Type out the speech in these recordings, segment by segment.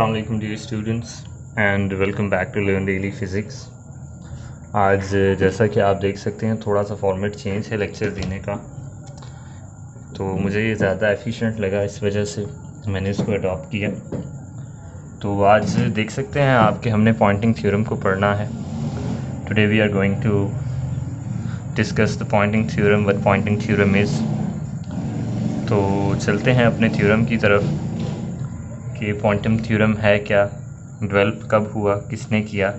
अस्सलाम वालेकुम dear students and welcome back to learn daily physics. आज जैसा कि आप देख सकते हैं थोड़ा सा फॉर्मेट चेंज है लेक्चर देने का, तो मुझे ये ज़्यादा एफिशिएंट लगा, इस वजह से मैंने इसको अडॉप्ट किया। तो आज देख सकते हैं आपके हमने पॉइंटिंग थ्योरम को पढ़ना है। Today we are going to discuss the Poynting theorem, what Poynting theorem is. तो चलते हैं अपने थ्योरम की तरफ कि पॉइंटिंग थ्योरम है क्या, डेवलप कब हुआ, किसने किया।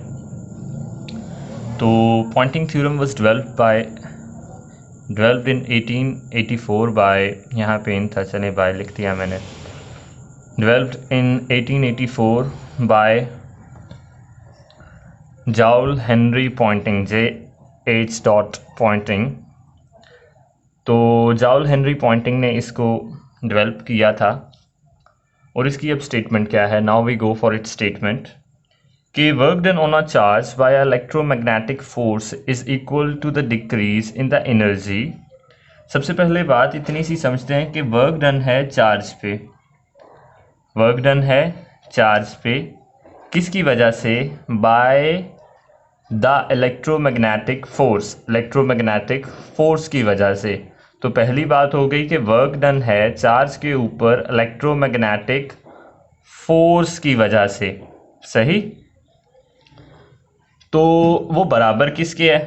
तो Poynting theorem was developed in 1884 by, यहाँ पे इन था, चले बाय लिख दिया मैंने, developed in 1884 by John Henry Poynting, J.H. Poynting. तो जॉल हेनरी पॉइंटिंग ने इसको डेवलप किया था और इसकी अब स्टेटमेंट क्या है। Now we go for its statement कि work done on a charge by electromagnetic force is equal to the decrease in the energy. सबसे पहले बात इतनी सी समझते हैं कि वर्क डन है चार्ज पे, वर्क डन है चार्ज पे किसकी वजह से, by the electromagnetic force, electromagnetic force की वजह से। तो पहली बात हो गई कि वर्क डन है चार्ज के ऊपर इलेक्ट्रोमैग्नेटिक फोर्स की वजह से, सही। तो वो बराबर किसके है,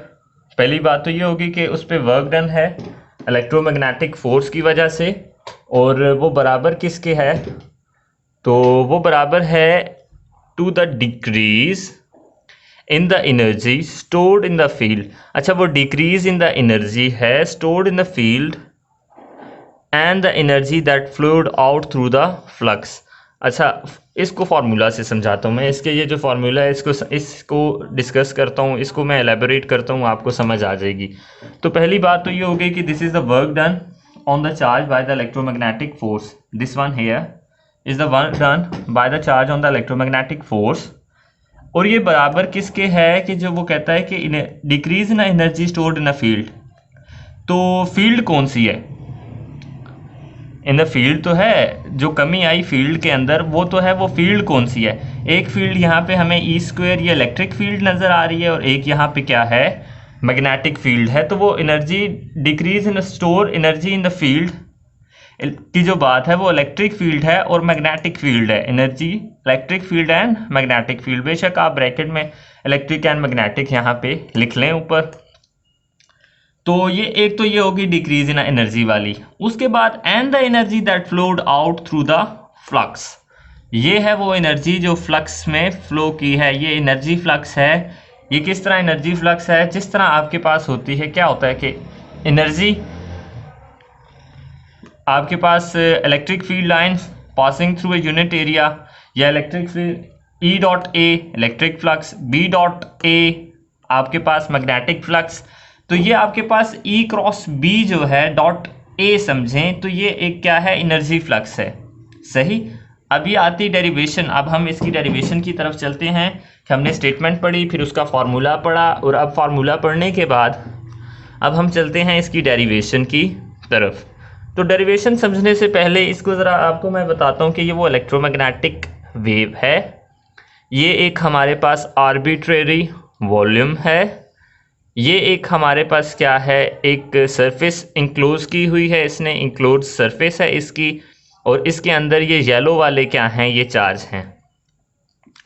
पहली बात तो ये होगी कि उस पर वर्क डन है इलेक्ट्रोमैग्नेटिक फोर्स की वजह से, और वो बराबर किसके है, तो वो बराबर है to the decrease in the energy stored in the field. अच्छा, वो डिक्रीज इन द एनर्जी है stored in the field and the energy that flowed out through the flux. अच्छा, इसको फार्मूला से समझाता हूँ मैं, इसके ये जो फार्मूला है इसको डिस्कस करता हूँ, इसको मैं एलेबोरेट करता हूँ, आपको समझ आ जाएगी। तो पहली बात तो ये हो गई कि this is the work done on the charge by the electromagnetic force, this one here is the work done by the charge on the electromagnetic force. और ये बराबर किसके है कि जो वो कहता है कि decrease in energy stored in a field. तो फील्ड कौन सी है, इन द फील्ड तो है, जो कमी आई फील्ड के अंदर वो तो है, वो फील्ड कौन सी है। एक फील्ड यहाँ पे हमें ई स्क्वायर ये इलेक्ट्रिक फील्ड नज़र आ रही है, और एक यहाँ पे क्या है, मैग्नेटिक फील्ड है। तो वो energy decrease in store energy in the field की जो बात है वो इलेक्ट्रिक फील्ड है और मैग्नेटिक फील्ड है। Energy electric field and magnetic field, बेशक आप ब्रैकेट में इलेक्ट्रिक एंड मैग्नेटिक यहाँ पे लिख लें ऊपर। तो ये एक तो ये होगी डिक्रीज इन एनर्जी वाली। उसके बाद and the energy that flowed out through the flux, ये है वो एनर्जी जो फ्लक्स में फ्लो की है, ये एनर्जी फ्लक्स है। ये किस तरह एनर्जी फ्लक्स है, जिस तरह आपके पास होती है, क्या होता है कि एनर्जी आपके पास electric field line passing through a unit area, या electric field E dot A electric flux, B dot A आपके पास मैग्नेटिक फ्लक्स। तो ये आपके पास ई क्रॉस बी जो है डॉट ए समझें, तो ये एक क्या है, एनर्जी फ्लक्स है, सही। अभी आती डेरिवेशन, अब हम इसकी डेरिवेशन की तरफ चलते हैं कि हमने स्टेटमेंट पढ़ी, फिर उसका फार्मूला पढ़ा, और अब फार्मूला पढ़ने के बाद अब हम चलते हैं इसकी डेरिवेशन की तरफ। तो डेरिवेशन समझने से पहले इसको ज़रा आपको मैं बताता हूँ कि ये वो इलेक्ट्रोमैग्नेटिक वेव है, ये एक हमारे पास आर्बिट्रेरी वॉल्यूम है, ये एक हमारे पास क्या है, एक सरफेस इंक्लोज की हुई है, इसने इंक्लोज सरफेस है इसकी, और इसके अंदर ये येलो वाले क्या हैं, ये चार्ज हैं।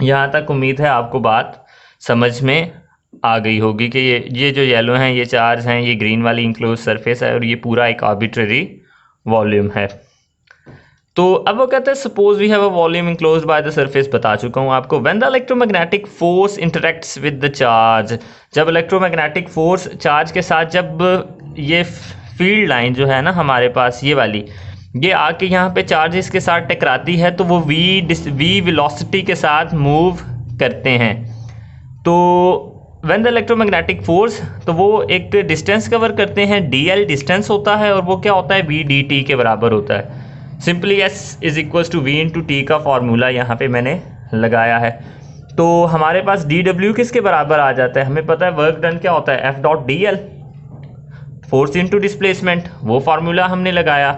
यहाँ तक उम्मीद है आपको बात समझ में आ गई होगी कि ये जो येलो हैं ये चार्ज हैं, ये ग्रीन वाली इंक्लोज सरफेस है, और ये पूरा एक आर्बिट्रेरी वॉल्यूम है। तो अब वो कहते हैं suppose we have a volume enclosed by the surface, बता चुका हूँ आपको। When the electromagnetic force interacts with the charge, जब इलेक्ट्रोमैग्नेटिक फोर्स चार्ज के साथ, जब ये फील्ड लाइन जो है ना हमारे पास ये वाली, ये आके यहाँ पे चार्जेस के साथ टकराती है, तो वो वी वेलोसिटी के साथ मूव करते हैं। तो व्हेन द इलेक्ट्रोमैग्नेटिक फोर्स, तो वो एक डिस्टेंस कवर करते हैं, dl डिस्टेंस होता है, और वो क्या होता है, v dt के बराबर होता है। Simply s is equals to v into T का फॉर्मूला यहाँ पे मैंने लगाया है। तो हमारे पास dw किसके बराबर आ जाता है, हमें पता है वर्क डन क्या होता है, f dot dl, force into displacement, वो फार्मूला हमने लगाया।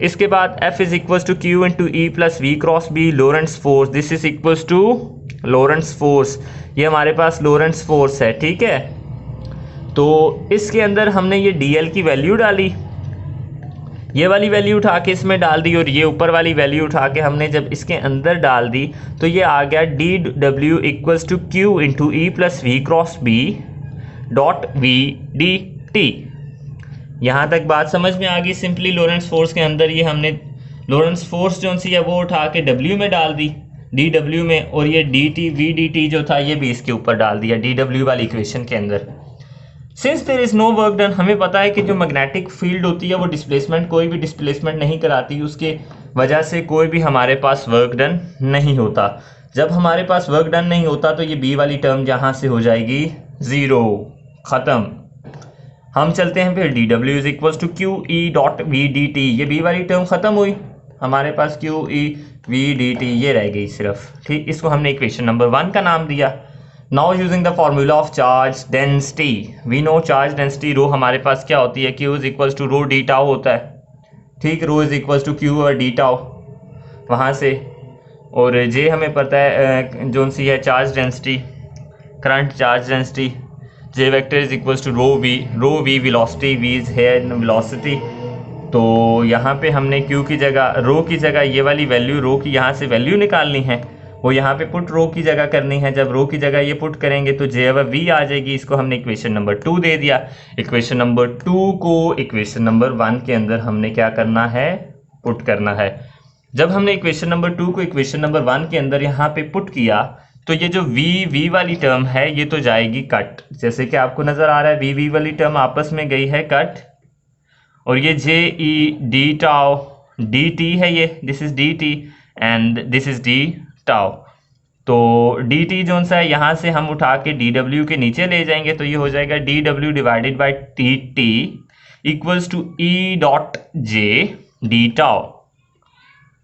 इसके बाद F is equals to Q into E plus we cross B Lorentz force, this is equals to Lorentz force, ये हमारे पास लोरेंट्स फोर्स है, ठीक है। तो इसके अंदर हमने ये DL की वैल्यू डाली, ये वाली वैल्यू उठा के इसमें डाल दी, और ये ऊपर वाली वैल्यू उठा के हमने जब इसके अंदर डाल दी तो ये आ गया DW equals to Q into E plus we cross B dot we D t. यहाँ तक बात समझ में आ गई। सिंपली लोरेंट्स फोर्स के अंदर ये हमने लोरेंट्स फोर्स जो सी है वो उठा के W में डाल दी, DW में, और ये DT VDT जो था ये भी इसके ऊपर डाल दिया DW वाली इक्वेशन के अंदर। Since there is no work done, हमें पता है कि जो मैग्नेटिक फील्ड होती है वो डिस्प्लेसमेंट, कोई भी डिस्प्लेसमेंट नहीं कराती, उसके वजह से कोई भी हमारे पास वर्क डन नहीं होता। जब हमारे पास वर्क डन नहीं होता तो ये बी वाली टर्म यहाँ से हो जाएगी ज़ीरो, ख़त्म। हम चलते हैं फिर DW is equals to Q E dot we D T, ये बी वाली टर्म ख़त्म हुई, हमारे पास Q E V D T ये रह गई सिर्फ, ठीक। इसको हमने इक्वेशन नंबर 1 का नाम दिया। Now using the formula of charge density, we know charge density rho हमारे पास क्या होती है, Q is equals to rho d tau होता है, ठीक। Rho is equals to Q और डी टाउ वहाँ से, और जे हमें पता है जो सी है charge density, current charge density, J vector is equals to rho v velocity, v is here velocity. तो यहाँ पे हमने क्यू की जगह, रो की जगह ये वाली वैल्यू, रो की यहाँ से वैल्यू निकालनी है, वो यहाँ पे पुट रो की जगह करनी है। जब रो की जगह ये पुट करेंगे तो जे व वी आ जाएगी, इसको हमने इक्वेशन नंबर 2 दे दिया। इक्वेशन नंबर 2 को इक्वेशन नंबर 1 के अंदर हमने क्या करना है, पुट करना है। जब हमने इक्वेशन नंबर 2 को इक्वेशन नंबर 1 के अंदर यहाँ पे पुट किया तो ये जो वी वाली टर्म है ये तो जाएगी कट, जैसे कि आपको नज़र आ रहा है वी वाली टर्म आपस में गई है कट, और ये J E D tau D T है, ये this is D T and this is D tau. तो डी टी जो सा है यहाँ से हम उठा के DW के नीचे ले जाएंगे तो ये हो जाएगा DW divided by t t equals to E dot J d tau.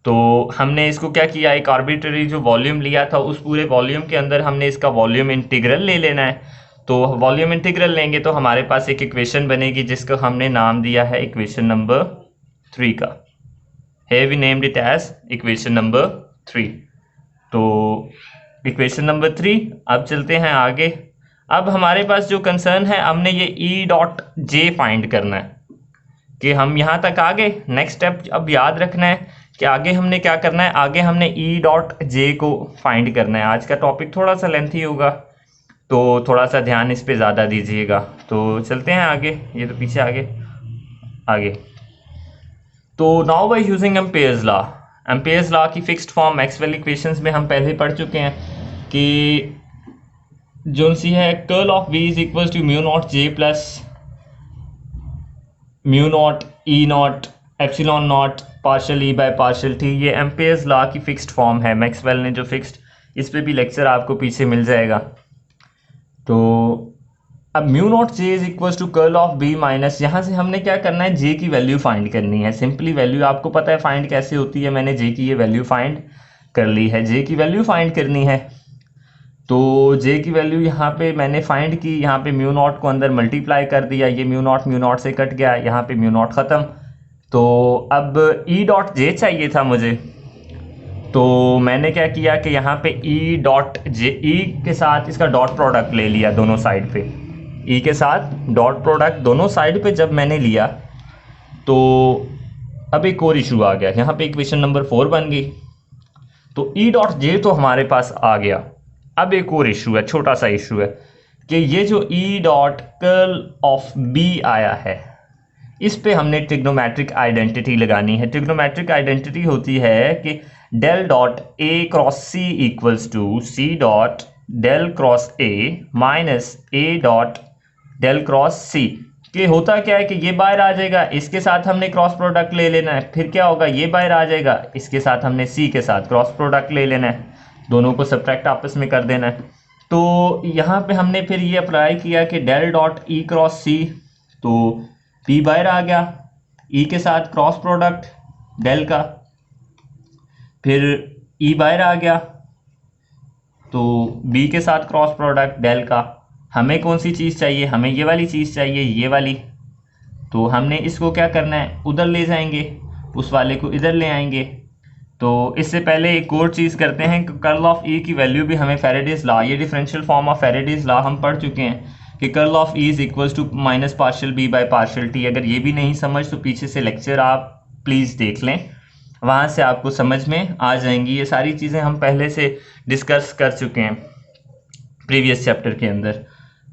तो हमने इसको क्या किया, एक आर्बिट्ररी जो वॉल्यूम लिया था उस पूरे वॉल्यूम के अंदर हमने इसका वॉल्यूम इंटीग्रल ले लेना है। तो वॉल्यूम इंटीग्रल लेंगे तो हमारे पास एक इक्वेशन बनेगी जिसको हमने नाम दिया है इक्वेशन नंबर 3 का, है we named it as equation number 3। तो इक्वेशन नंबर 3, अब चलते हैं आगे। अब हमारे पास जो कंसर्न है, हमने ये ई डॉट जे फाइंड करना है कि हम यहाँ तक आ गए। नेक्स्ट स्टेप अब याद रखना है कि आगे हमने क्या करना है, आगे हमने ई डॉट जे को फाइंड करना है। आज का टॉपिक थोड़ा सा लेंथी होगा तो थोड़ा सा ध्यान इस पे ज़्यादा दीजिएगा। तो चलते हैं आगे, ये तो पीछे आगे। तो now by using Ampere's law की फिक्स्ड फॉर्म मैक्सवेल इक्वेशंस में हम पहले पढ़ चुके हैं कि जो सी है curl of v is equal to mu naught J plus mu naught E naught epsilon naught partial E by partial t, ये एम्पेयर्स लॉ की फिक्स्ड फॉर्म है। मैक्सवेल ने जो फिक्स्ड, इस पे भी लेक्चर आपको पीछे मिल जाएगा। तो अब mu naught J is equal to curl of B minus, यहाँ से हमने क्या करना है, जे की वैल्यू फाइंड करनी है। सिंपली वैल्यू आपको पता है फाइंड कैसे होती है, मैंने जे की ये वैल्यू फाइंड कर ली है। जे की वैल्यू फाइंड करनी है तो जे की वैल्यू यहाँ पे मैंने फाइंड की, यहाँ पे म्यू नॉट को अंदर मल्टीप्लाई कर दिया, ये म्यू नॉट से कट गया, यहाँ पे म्यू नॉट ख़त्म। तो अब ई डॉट जे चाहिए था मुझे, तो मैंने क्या किया कि यहाँ पे ई डॉट जे, ई के साथ इसका डॉट प्रोडक्ट ले लिया दोनों साइड पे, ई के साथ डॉट प्रोडक्ट दोनों साइड पे जब मैंने लिया तो अब एक और इशू आ गया, यहाँ पे इक्वेशन नंबर 4 बन गई। तो ई डॉट जे तो हमारे पास आ गया, अब एक और इशू है, छोटा सा इशू है कि ये जो E dot curl of B आया है इस पे हमने ट्रिग्नोमेट्रिक आइडेंटिटी लगानी है। ट्रिग्नोमेट्रिक आइडेंटिटी होती है कि del dot A cross C equals to C dot del cross A minus A dot del cross C. कि होता क्या है कि ये बाहर आ जाएगा, इसके साथ हमने क्रॉस प्रोडक्ट ले लेना है, फिर क्या होगा, ये बाहर आ जाएगा, इसके साथ हमने सी के साथ क्रॉस प्रोडक्ट ले लेना है, दोनों को सब्ट्रैक्ट आपस में कर देना है। तो यहाँ पे हमने फिर ये अप्लाई किया कि डेल डॉट ई क्रॉस सी, तो पी बाहर आ गया, ई के साथ क्रॉस प्रोडक्ट डेल का, फिर ई बाहर आ गया तो बी के साथ क्रॉस प्रोडक्ट डेल का। हमें कौन सी चीज़ चाहिए, हमें ये वाली चीज़ चाहिए, ये वाली। तो हमने इसको क्या करना है, उधर ले जाएंगे, उस वाले को इधर ले आएंगे। तो इससे पहले एक और चीज़ करते हैं कि कर्ल ऑफ ई की वैल्यू भी हमें फेरेडेज लॉ, ये differential form of Faraday's law हम पढ़ चुके हैं कि curl of E is equals to minus partial B by partial t. अगर ये भी नहीं समझ तो पीछे से लेक्चर आप प्लीज़ देख लें, वहाँ से आपको समझ में आ जाएंगी। ये सारी चीज़ें हम पहले से डिस्कस कर चुके हैं प्रीवियस चैप्टर के अंदर।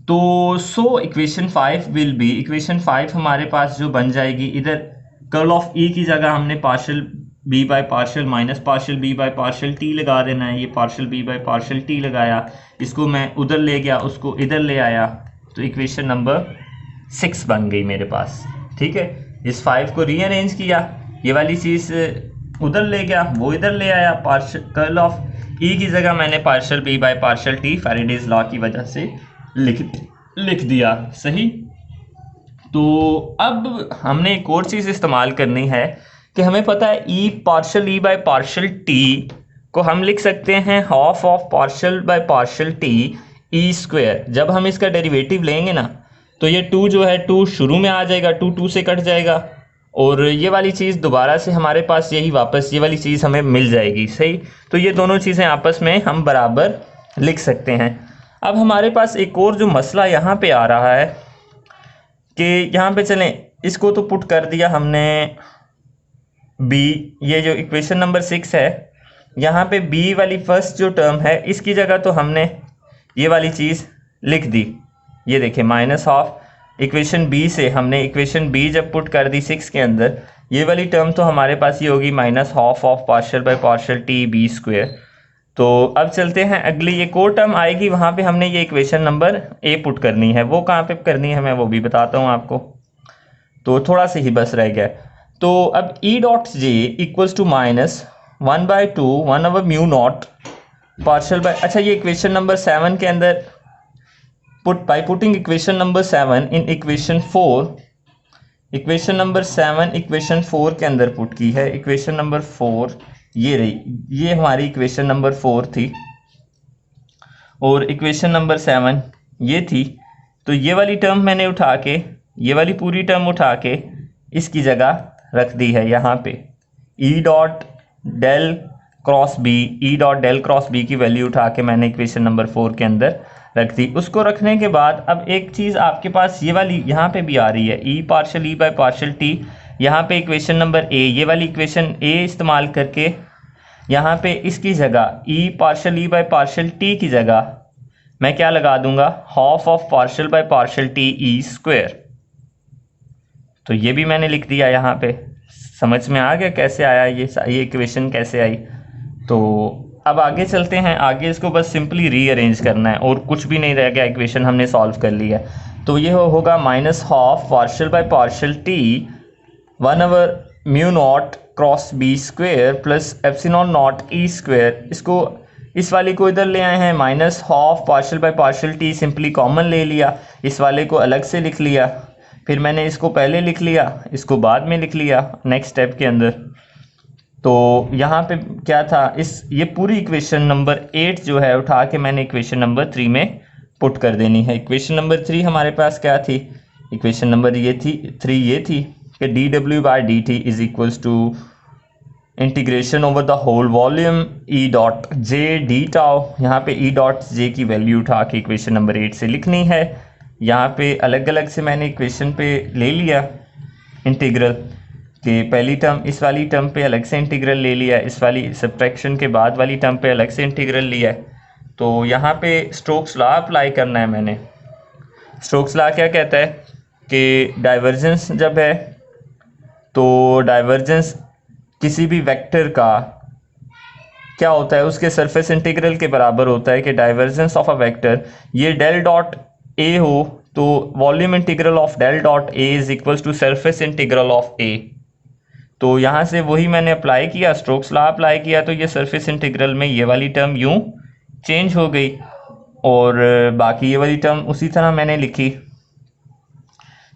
तो so equation 5 will be, equation 5 हमारे पास जो बन जाएगी, इधर कर्ल ऑफ ई की जगह हमने partial B by partial minus partial B by partial t लगा देना है। ये partial B by partial t लगाया, इसको मैं उधर ले गया, उसको इधर ले आया, तो इक्वेशन नंबर 6 बन गई मेरे पास। ठीक है, इस 5 को रीअरेंज किया, ये वाली चीज़ उधर ले गया, वो इधर ले आया, पार्शियल कर्ल ऑफ ई की जगह मैंने partial B by partial t Faraday's law की वजह से लिख दिया। सही। तो अब हमने एक और चीज़ इस्तेमाल करनी है कि हमें पता है E partial E by partial T को हम लिख सकते हैं half of partial by partial T E square. जब हम इसका डेरिवेटिव लेंगे ना तो ये 2 जो है 2 शुरू में आ जाएगा, 2 से कट जाएगा, और ये वाली चीज़ दोबारा से हमारे पास यही वापस ये वाली चीज़ हमें मिल जाएगी। सही। तो ये दोनों चीज़ें आपस में हम बराबर लिख सकते हैं। अब हमारे पास एक और जो मसला यहाँ पे आ रहा है कि यहाँ पे चलें, इसको तो पुट कर दिया हमने बी, ये जो इक्वेशन नंबर 6 है, यहाँ पे बी वाली फर्स्ट जो टर्म है इसकी जगह तो हमने ये वाली चीज़ लिख दी। ये देखिए माइनस हाफ इक्वेशन बी से हमने इक्वेशन बी जब पुट कर दी 6 के अंदर, ये वाली टर्म तो हमारे पास ये होगी minus half of partial by partial t B square. तो अब चलते हैं अगली एक और टर्म आएगी, वहाँ पे हमने ये इक्वेशन नंबर ए पुट करनी है। वो कहाँ पे करनी है मैं वो भी बताता हूँ आपको, तो थोड़ा सा ही बस रह गया। तो अब E dot J equals to minus 1/2 1/μ0 partial by, अच्छा ये इक्वेशन नंबर 7 के अंदर by putting equation number 7 in equation 4, equation number 7 equation 4 के अंदर पुट की है। इक्वेशन नंबर 4 ये रही, ये हमारी इक्वेशन नंबर 4 थी और इक्वेशन नंबर 7 ये थी। तो ये वाली टर्म मैंने उठा के, ये वाली पूरी टर्म उठा के इसकी जगह रख दी है यहाँ पे। E dot del cross B, E dot del cross B की वैल्यू उठा के मैंने इक्वेशन नंबर 4 के अंदर रख दी। उसको रखने के बाद अब एक चीज़ आपके पास ये वाली यहाँ पे भी आ रही है, E partial E by partial T. यहाँ पे इक्वेशन नंबर ए, ये वाली इक्वेशन ए इस्तेमाल करके यहाँ पे इसकी जगह E partial E by partial T की जगह मैं क्या लगा दूंगा, half of partial by partial T E square. तो ये भी मैंने लिख दिया यहाँ पे। समझ में आ गया कैसे आया ये इक्वेशन कैसे आई। तो अब आगे चलते हैं, आगे इसको बस सिंपली रीअरेंज करना है और कुछ भी नहीं रह गया, इक्वेशन हमने सॉल्व कर लिया। तो ये होगा minus half partial by partial T 1/μ0 cross B square plus epsilon not E square. इसको इस वाले को इधर ले आए हैं, minus half partial by partial T simply common ले लिया, इस वाले को अलग से लिख लिया, फिर मैंने इसको पहले लिख लिया, इसको बाद में लिख लिया नेक्स्ट स्टेप के अंदर। तो यहाँ पे क्या था, ये पूरी इक्वेशन नंबर 8 जो है उठा के मैंने इक्वेशन नंबर 3 में पुट कर देनी है। इक्वेशन नंबर 3 हमारे पास क्या थी, इक्वेशन नंबर ये थी 3 ये थी कि dw/dt is equals to integration over the whole volume E dot J d tau. यहाँ पे ई डॉट जे की वैल्यू उठा के इक्वेशन नंबर 8 से लिखनी है। यहाँ पे अलग अलग से मैंने इक्वेशन पे ले लिया इंटीग्रल कि पहली टर्म इस वाली टर्म पे अलग से इंटीग्रल ले लिया, इस वाली सब्ट्रैक्शन के बाद वाली टर्म पे अलग से इंटीग्रल लिया है। तो यहाँ पे स्टोक्स लॉ अप्लाई करना है मैंने। स्टोक्स लॉ क्या कहता है कि डाइवर्जेंस जब है तो डाइवर्जेंस किसी भी वेक्टर का क्या होता है, उसके सरफेस इंटीग्रल के बराबर होता है। कि डाइवर्जेंस ऑफ अ वेक्टर ये डेल डॉट ए हो तो volume integral of del dot A is equals to surface integral of A. तो यहाँ से वही मैंने अप्लाई किया, स्टोक्स लॉ अप्लाई किया, तो ये सरफेस इंटीग्रल में ये वाली टर्म यूं चेंज हो गई और बाकी ये वाली टर्म उसी तरह मैंने लिखी।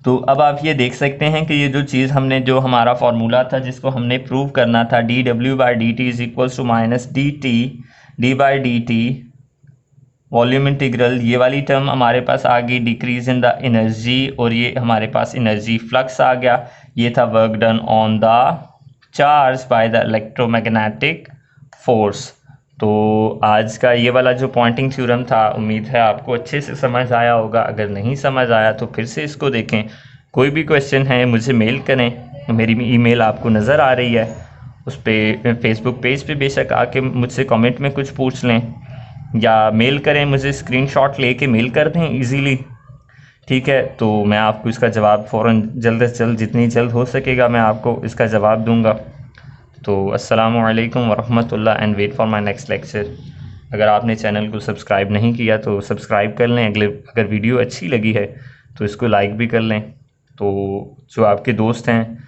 तो अब आप ये देख सकते हैं कि ये जो चीज़ हमने, जो हमारा फार्मूला था जिसको हमने प्रूव करना था, dw/dt is equals to minus dt d/dt volume integral, ये वाली टर्म हमारे पास आ गई डिक्रीज इन द एनर्जी और ये हमारे पास एनर्जी फ्लक्स आ गया। ये था work done on the charge by the electromagnetic force. तो आज का ये वाला जो पॉइंटिंग थ्योरम था, उम्मीद है आपको अच्छे से समझ आया होगा। अगर नहीं समझ आया तो फिर से इसको देखें। कोई भी क्वेश्चन है मुझे मेल करें, मेरी ईमेल आपको नज़र आ रही है उस पर। फेसबुक पेज पे बेशक आके मुझसे कमेंट में कुछ पूछ लें, या मेल करें मुझे, स्क्रीनशॉट लेके मेल कर दें इजीली, ठीक है। तो मैं आपको इसका जवाब फ़ौरन जल्द से जल्द, जितनी जल्द हो सकेगा मैं आपको इसका जवाब दूंगा। तो अस्सलामु अलैकुम वरहमतुल्लाह and wait for my next lecture. अगर आपने चैनल को सब्सक्राइब नहीं किया तो सब्सक्राइब कर लें। अगर वीडियो अच्छी लगी है तो इसको लाइक भी कर लें। तो जो आपके दोस्त हैं